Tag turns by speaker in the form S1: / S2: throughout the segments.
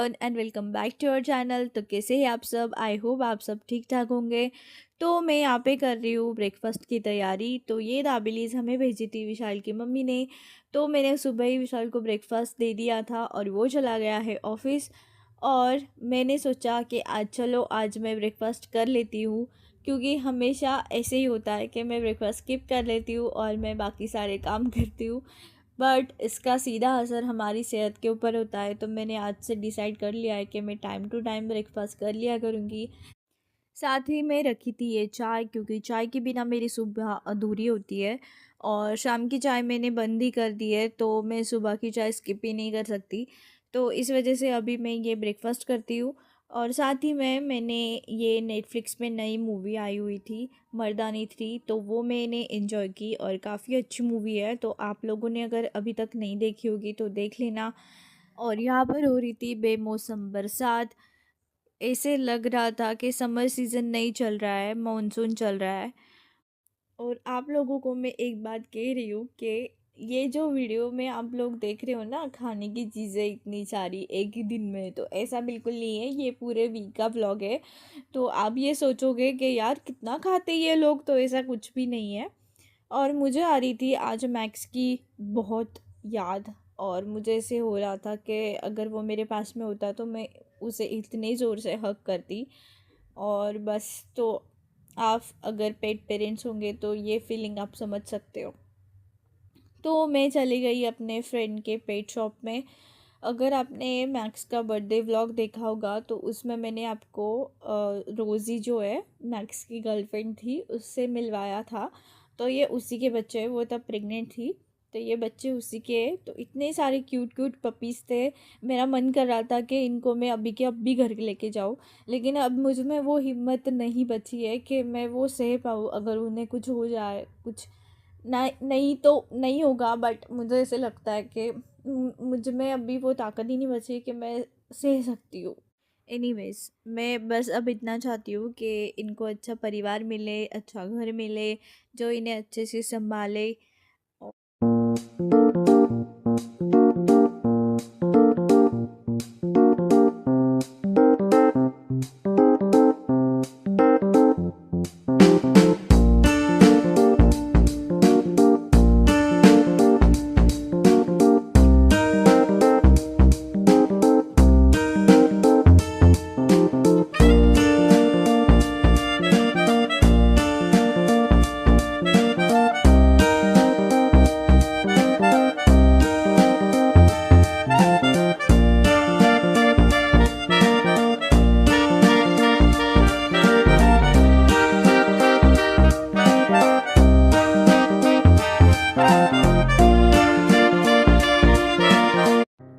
S1: Everyone and welcome back to our channel. तो कैसे हैं आप सब? आई होप आप सब ठीक ठाक होंगे। तो मैं यहाँ पे कर रही हूँ ब्रेकफास्ट की तैयारी। तो ये दाबेलीज़ हमें भेजी थी विशाल की मम्मी ने। तो मैंने सुबह ही विशाल को ब्रेकफास्ट दे दिया था और वो चला गया है ऑफिस। और मैंने सोचा कि आज चलो आज मैं ब्रेकफास्ट कर लेती हूँ, क्योंकि हमेशा ऐसे ही होता है कि मैं ब्रेकफास्ट स्किप कर लेती हूँ और मैं बाकी सारे काम करती हूँ, बट इसका सीधा असर हमारी सेहत के ऊपर होता है। तो मैंने आज से डिसाइड कर लिया है कि मैं टाइम टू टाइम ब्रेकफास्ट कर लिया करूँगी। साथ ही मैं रखी थी ये चाय, क्योंकि चाय के बिना मेरी सुबह अधूरी होती है और शाम की चाय मैंने बंद ही कर दी है, तो मैं सुबह की चाय स्किप ही नहीं कर सकती। तो इस वजह से अभी मैं ये ब्रेकफास्ट करती हूँ। और साथ ही मैंने ये नेटफ्लिक्स में नई मूवी आई हुई थी मर्दानी 3, तो वो मैंने एंजॉय की और काफ़ी अच्छी मूवी है। तो आप लोगों ने अगर अभी तक नहीं देखी होगी तो देख लेना। और यहाँ पर हो रही थी बेमौसम बरसात। ऐसे लग रहा था कि समर सीज़न नहीं चल रहा है, मानसून चल रहा है। और आप लोगों को मैं एक बात कह रही हूँ कि ये जो वीडियो में आप लोग देख रहे हो ना, खाने की चीज़ें इतनी सारी एक ही दिन में, तो ऐसा बिल्कुल नहीं है। ये पूरे वीक का व्लॉग है। तो आप ये सोचोगे कि यार कितना खाते ये लोग, तो ऐसा कुछ भी नहीं है। और मुझे आ रही थी आज मैक्स की बहुत याद, और मुझे ऐसे हो रहा था कि अगर वो मेरे पास में होता तो मैं उसे इतने ज़ोर से हग करती। और बस, तो आप अगर पेट पेरेंट्स होंगे तो ये फीलिंग आप समझ सकते हो। तो मैं चली गई अपने फ्रेंड के पेट शॉप में। अगर आपने मैक्स का बर्थडे व्लॉग देखा होगा तो उसमें मैंने आपको रोज़ी जो है मैक्स की गर्लफ्रेंड थी उससे मिलवाया था। तो ये उसी के बच्चे हैं, वो तब प्रेग्नेंट थी। तो ये बच्चे उसी के हैं। तो इतने सारे क्यूट क्यूट पपीज़ थे। मेरा मन कर रहा था कि इनको मैं अभी के अभी घर लेके जाऊँ, लेकिन अब मुझ में वो हिम्मत नहीं बची है कि मैं वो सह पाऊँ। अगर उन्हें कुछ हो जाए, कुछ ना नहीं तो नहीं होगा, बट मुझे ऐसे लगता है कि मुझ में अभी वो ताकत ही नहीं बची कि मैं सह सकती हूँ। एनीवेज, मैं बस अब इतना चाहती हूँ कि इनको अच्छा परिवार मिले, अच्छा घर मिले, जो इन्हें अच्छे से संभाले।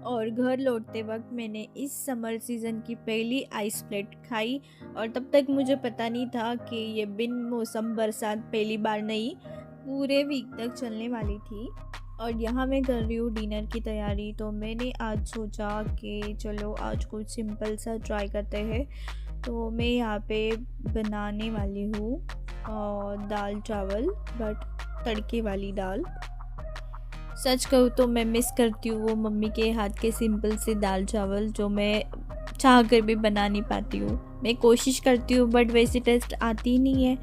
S1: और घर लौटते वक्त मैंने इस समर सीज़न की पहली आइस प्लेट खाई। और तब तक मुझे पता नहीं था कि ये बिन मौसम बरसात पहली बार नहीं, पूरे वीक तक चलने वाली थी। और यहाँ मैं कर रही हूँ डिनर की तैयारी। तो मैंने आज सोचा कि चलो आज कुछ सिंपल सा ट्राई करते हैं। तो मैं यहाँ पे बनाने वाली हूँ दाल चावल, बट तड़के वाली दाल। सच कहूँ तो मैं मिस करती हूँ वो मम्मी के हाथ के सिंपल से दाल चावल, जो मैं चाह कर भी बना नहीं पाती हूँ। मैं कोशिश करती हूँ बट वैसी टेस्ट आती ही नहीं है।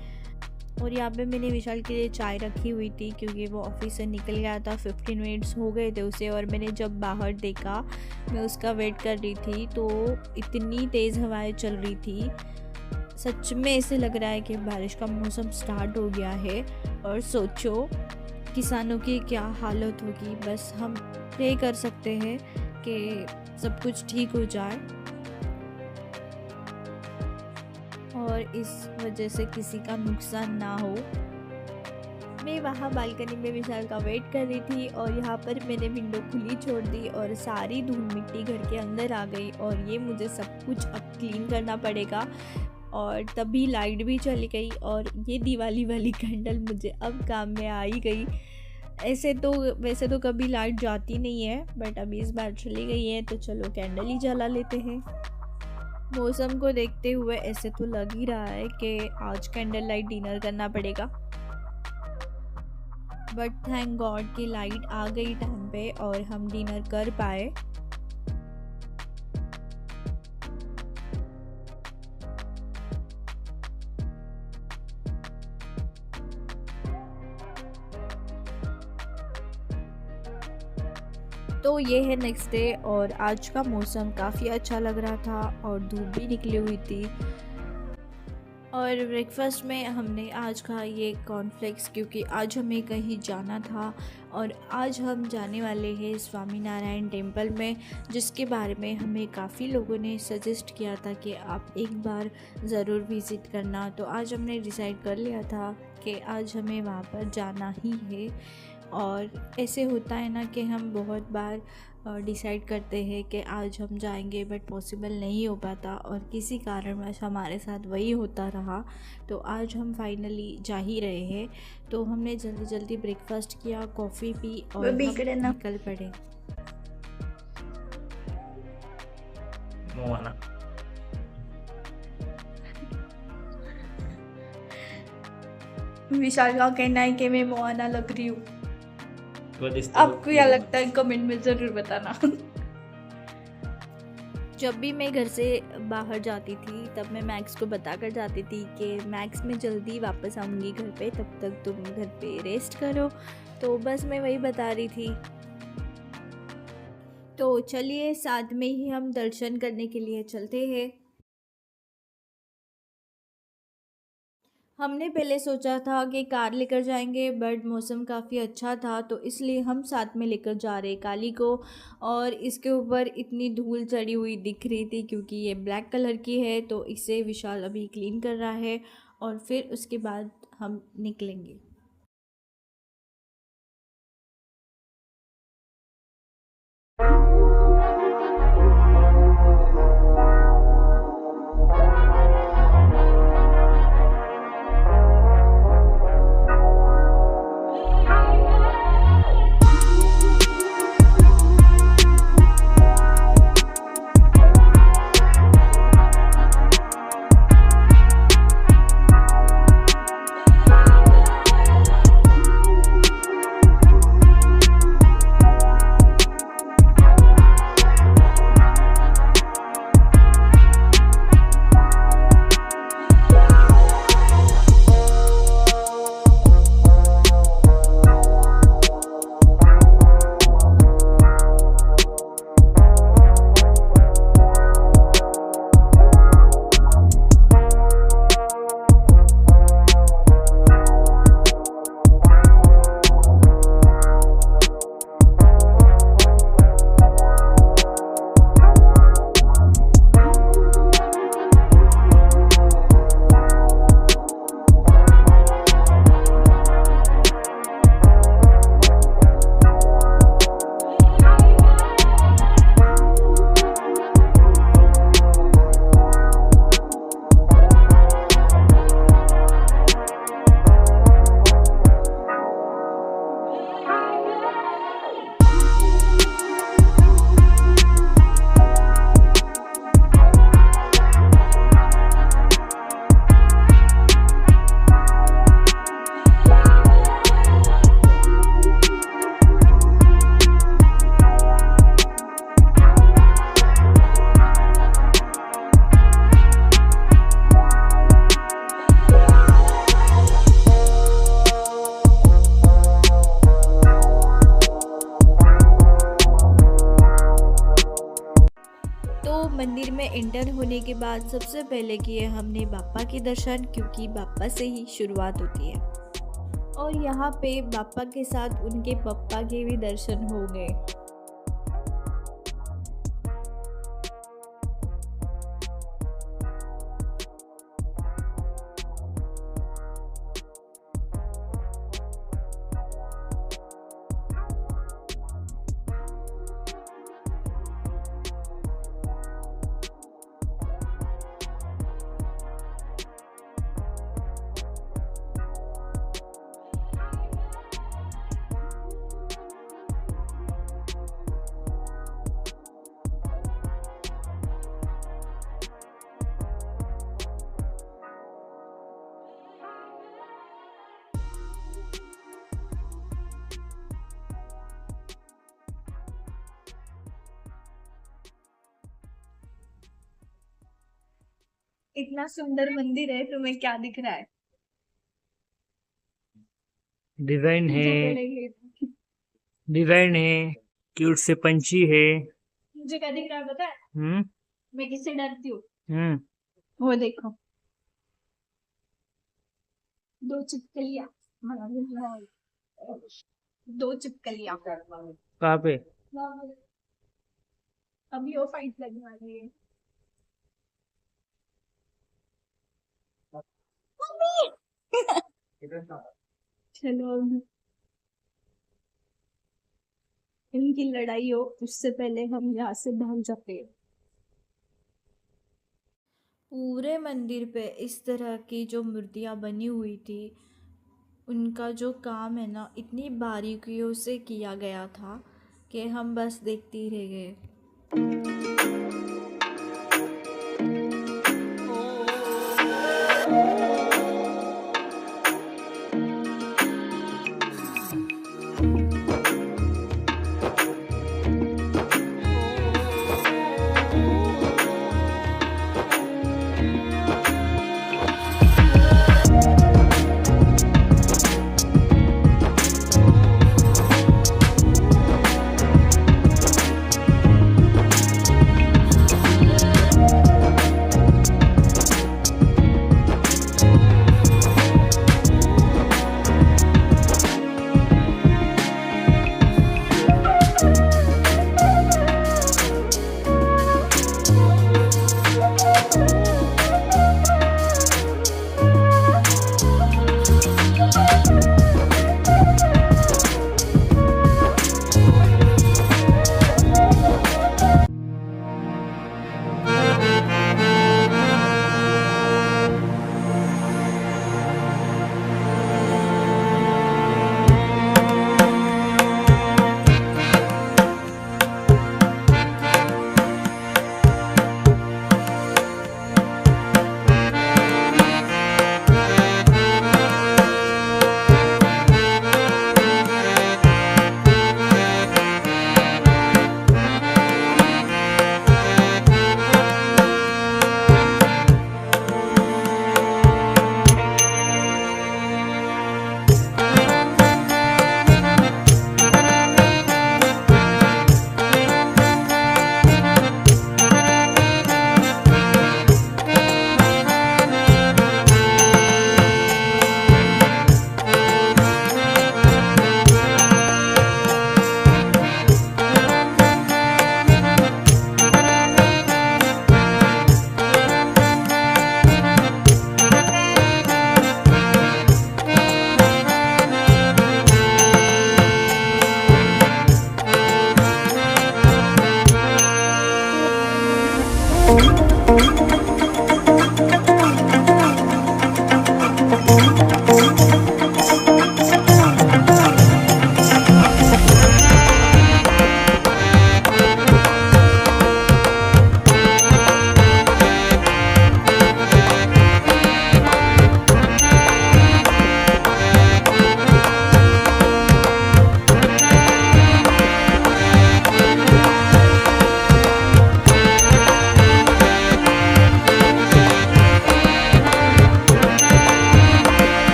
S1: और यहाँ पे मैंने विशाल के लिए चाय रखी हुई थी, क्योंकि वो ऑफिस से निकल गया था। 15 मिनट्स हो गए थे उसे। और मैंने जब बाहर देखा, मैं उसका वेट कर रही थी, तो इतनी तेज़ हवाएं चल रही थी। सच में ऐसे लग रहा है कि बारिश का मौसम स्टार्ट हो गया है। और सोचो किसानों की क्या हालत होगी। बस हम प्रे कर सकते हैं कि सब कुछ ठीक हो जाए और इस वजह से किसी का नुकसान ना हो। मैं वहाँ बालकनी में विशाल का वेट कर रही थी, और यहाँ पर मैंने विंडो खुली छोड़ दी और सारी धूल मिट्टी घर के अंदर आ गई। और ये मुझे सब कुछ अब क्लीन करना पड़ेगा। और तभी लाइट भी चली गई, और ये दिवाली वाली कैंडल मुझे अब काम में आ ही गई। वैसे तो कभी लाइट जाती नहीं है, बट अभी इस बार चली गई है, तो चलो कैंडल ही जला लेते हैं। मौसम को देखते हुए ऐसे तो लग ही रहा है कि आज कैंडल लाइट डिनर करना पड़ेगा, बट थैंक गॉड कि लाइट आ गई टाइम पे और हम डिनर कर पाए। तो ये है नेक्स्ट डे और आज का मौसम काफ़ी अच्छा लग रहा था और धूप भी निकली हुई थी। और ब्रेकफास्ट में हमने आज खाया ये कॉर्नफ्लेक्स, क्योंकि आज हमें कहीं जाना था और आज हम जाने वाले हैं स्वामी नारायण टेम्पल में, जिसके बारे में हमें काफ़ी लोगों ने सजेस्ट किया था कि आप एक बार ज़रूर विज़िट करना। तो आज हमने डिसाइड कर लिया था कि आज हमें वहाँ पर जाना ही है। और ऐसे होता है ना कि हम बहुत बार डिसाइड करते हैं कि आज हम जाएंगे बट पॉसिबल नहीं हो पाता और किसी कारणवश हमारे साथ वही होता रहा। तो आज हम फाइनली जा ही रहे हैं। तो हमने जल्दी जल्दी ब्रेकफास्ट किया, कॉफ़ी पी और हम निकल पड़े।
S2: मोहना
S1: विशाल का कहना है कि मैं मोहाना लग रही हूँ।
S2: तो
S1: आपको क्या लगता है कमेंट में ज़रूर बताना। जब भी मैं घर से बाहर जाती थी तब मैं मैक्स को बता कर जाती थी कि मैक्स मैं जल्दी वापस आऊँगी घर पे, तब तक तुम घर पे रेस्ट करो। तो बस मैं वही बता रही थी। तो चलिए साथ में ही हम दर्शन करने के लिए चलते हैं। हमने पहले सोचा था कि कार लेकर जाएंगे बट मौसम काफ़ी अच्छा था, तो इसलिए हम साथ में लेकर जा रहे काली को। और इसके ऊपर इतनी धूल चढ़ी हुई दिख रही थी क्योंकि ये ब्लैक कलर की है, तो इसे विशाल अभी क्लीन कर रहा है और फिर उसके बाद हम निकलेंगे। मंदिर में एंटर होने के बाद सबसे पहले किए हमने बाप्पा के दर्शन, क्योंकि बाप्पा से ही शुरुआत होती है। और यहाँ पे बाप्पा के साथ उनके पप्पा के भी दर्शन हो गए। इतना सुंदर मंदिर है, तुम्हें क्या दिख रहा है?
S2: डिजाइन है,
S1: जो पहले ये
S2: डिजाइन है। क्यूट से पंछी है।
S1: मुझे क्या दिख रहा है पता है? मैं किससे डरती हूँ? वो देखो, 2 छिपकलियाँ। 2 छिपकलियाँ।
S2: कहाँ पे?
S1: अभी वो फाइट लगने वाली है। चलो अब इनकी लड़ाई हो उससे पहले हम यहाँ से भाग जाते हैं। पूरे मंदिर पे इस तरह की जो मूर्तियाँ बनी हुई थी, उनका जो काम है ना, इतनी बारीकियों से किया गया था कि हम बस देखते ही रह गए।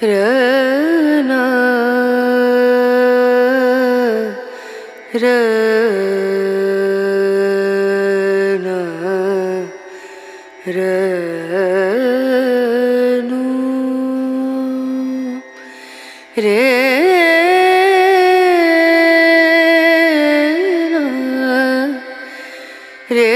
S3: रना रना रनु रे रे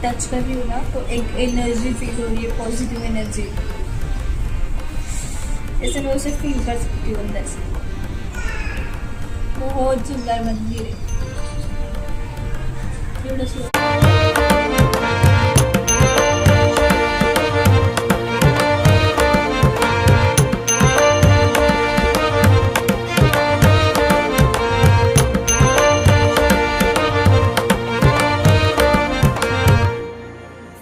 S1: टच कर रही हूँ ना तो एक एनर्जी फील हो रही है, पॉजिटिव एनर्जी, ऐसे मैं उसे फील कर सकती हूँ अंदर से। बहुत सुंदर मंदिर है, ब्यूटीफुल।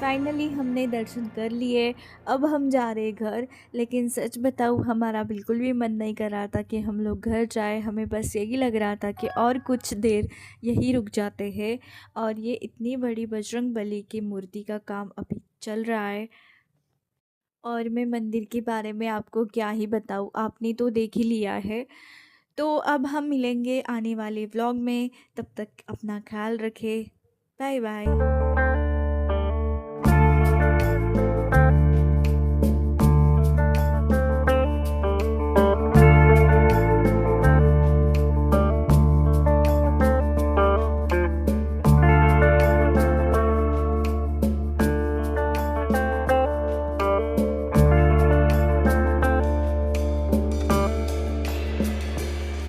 S1: फाइनली हमने दर्शन कर लिए। अब हम जा रहे घर, लेकिन सच बताऊँ हमारा बिल्कुल भी मन नहीं कर रहा था कि हम लोग घर जाएँ। हमें बस यही लग रहा था कि और कुछ देर यहीं रुक जाते हैं। और ये इतनी बड़ी बजरंगबली की मूर्ति का काम अभी चल रहा है, और मैं मंदिर के बारे में आपको क्या ही बताऊँ, आपने तो देख ही लिया है। तो अब हम मिलेंगे आने वाले व्लॉग में, तब तक अपना ख्याल रखें। Bye bye.